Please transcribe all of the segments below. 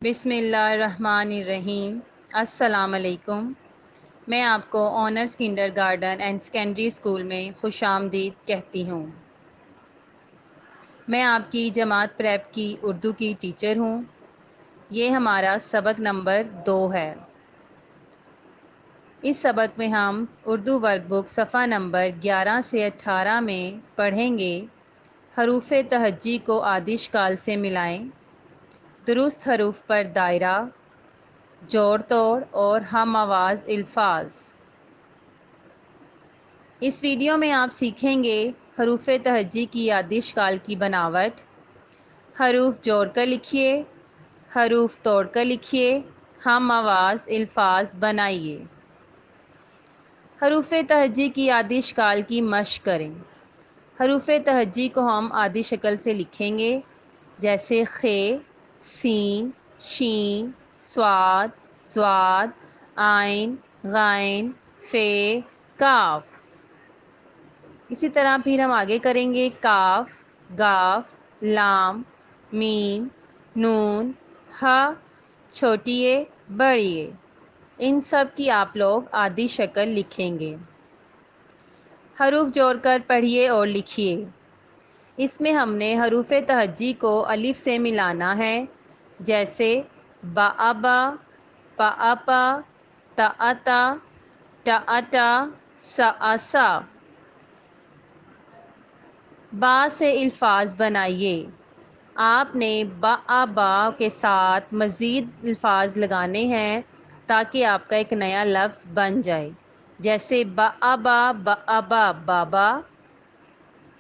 بسم اللہ الرحمن الرحیم۔ السلام علیکم۔ میں آپ کو honours kinder garden and secondary school میں خوش آمدید کہتی ہوں۔ میں آپ کی جماعت پریپ کی اردو کی ٹیچر ہوں۔ یہ ہمارا سبق نمبر 2 ہے۔ اس سبق میں ہم اردو ورک بک صفحہ نمبر 11 سے 18 میں پڑھیں گے حروف تہجی کو آدی اشکال سے ملائیں، درست حروف پر دائرہ، جوڑ توڑ اور ہم آواز الفاظ۔ اس ویڈیو میں آپ سیکھیں گے حروف تہجی کی آدی اشکال کی بناوٹ، حروف جوڑ کر لکھیے، حروف توڑ کر لکھیے، ہم آواز الفاظ بنائیے۔ حروف تہجی کی آدی اشکال کی مشق کریں۔ حروف تہجی کو ہم آدی شکل سے لکھیں گے، جیسے خ، سین، شین، صاد، ضاد، عین، غین، ف، کاف۔ اسی طرح پھر ہم آگے کریں گے کاف، گاف، لام، میم، نون، ہ، چھوٹی اے، بڑی اے۔ ان سب کی آپ لوگ آدی شکل لکھیں گے۔ حروف جوڑ کر پڑھیے اور لکھیے۔ اس میں ہم نے حروف تہجی کو الف سے ملانا ہے، جیسے بابا، پاپا، تاتا، ٹاٹا، ساسا۔ با سے الفاظ بنائیے۔ آپ نے با کے ساتھ مزید الفاظ لگانے ہیں تاکہ آپ کا ایک نیا لفظ بن جائے، جیسے بابا، بابا،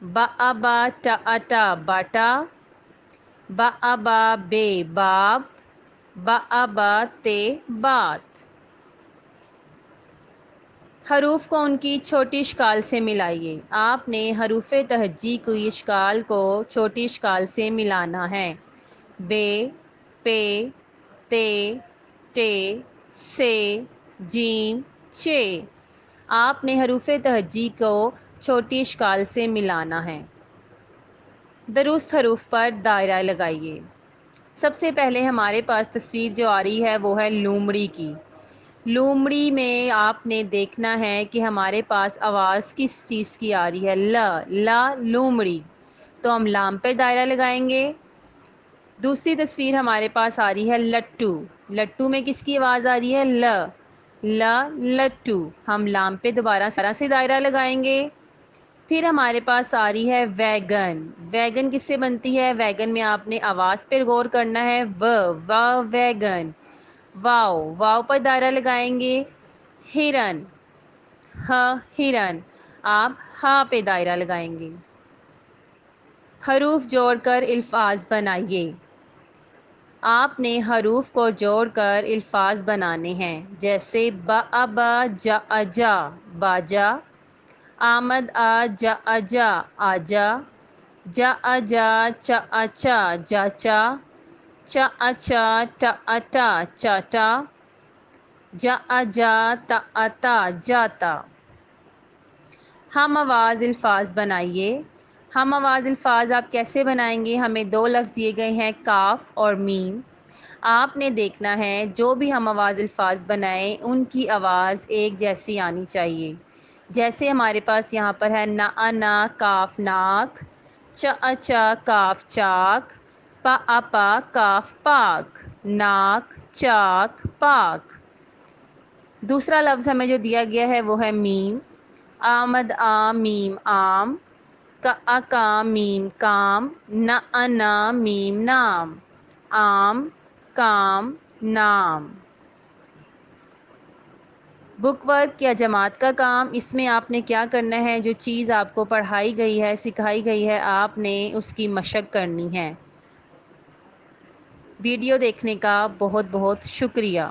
بابا ٹاٹا، باٹا، بابا بے، باب، بابا تے، بات۔ حروف کو ان کی چھوٹی اشکال سے ملائیے۔ آپ نے حروف تہجی کی اشکال کو چھوٹی اشکال سے ملانا ہے، بے، پے، تے، ٹے، سے، جیم، چے۔ آپ نے حروف تہجی کو چھوٹی اشکال سے ملانا ہے۔ درست حروف پر دائرہ لگائیے۔ سب سے پہلے ہمارے پاس تصویر جو آ رہی ہے وہ ہے لومڑی کی۔ لومڑی میں آپ نے دیکھنا ہے کہ ہمارے پاس آواز کس چیز کی آ رہی ہے، لا، لومڑی، تو ہم لام پہ دائرہ لگائیں گے۔ دوسری تصویر ہمارے پاس آ رہی ہے لٹو۔ لٹو میں کس کی آواز آ رہی ہے، لٹو، ہم لام پہ دوبارہ سے دائرہ لگائیں گے۔ پھر ہمارے پاس آ رہی ہے ویگن۔ ویگن کس سے بنتی ہے، ویگن میں آپ نے آواز پر غور کرنا ہے، ویگن، واو پر دائرہ لگائیں گے۔ ہرن، ہرن، آپ ہا پہ دائرہ لگائیں گے۔ حروف جوڑ کر الفاظ بنائیے۔ آپ نے حروف کو جوڑ کر الفاظ بنانے ہیں، جیسے بابا، جا، باجا، آمد، جا، آجا، چا، جاچا، ٹاٹا، چاٹا، تاتا، جاتا۔ ہم آواز الفاظ بنائیے۔ ہم آواز الفاظ آپ کیسے بنائیں گے، ہمیں 2 لفظ دیے گئے ہیں، کاف اور میم۔ آپ نے دیکھنا ہے جو بھی ہم آواز الفاظ بنائیں ان کی آواز ایک جیسی آنی چاہیے، جیسے ہمارے پاس یہاں پر ہے نا، کاف ناک، چا، کاف چاک، پا، کاف پاک، ناک، چاک، پاک۔ دوسرا لفظ ہمیں جو دیا گیا ہے وہ ہے میم۔ آمد، میم، آم، کا، میم، کام، نا، میم، نام، آم، کام، نام۔ بک ورک یا جماعت کا کام، اس میں آپ نے کیا کرنا ہے، جو چیز آپ کو پڑھائی گئی ہے، سکھائی گئی ہے، آپ نے اس کی مشق کرنی ہے۔ ویڈیو دیکھنے کا بہت بہت شکریہ۔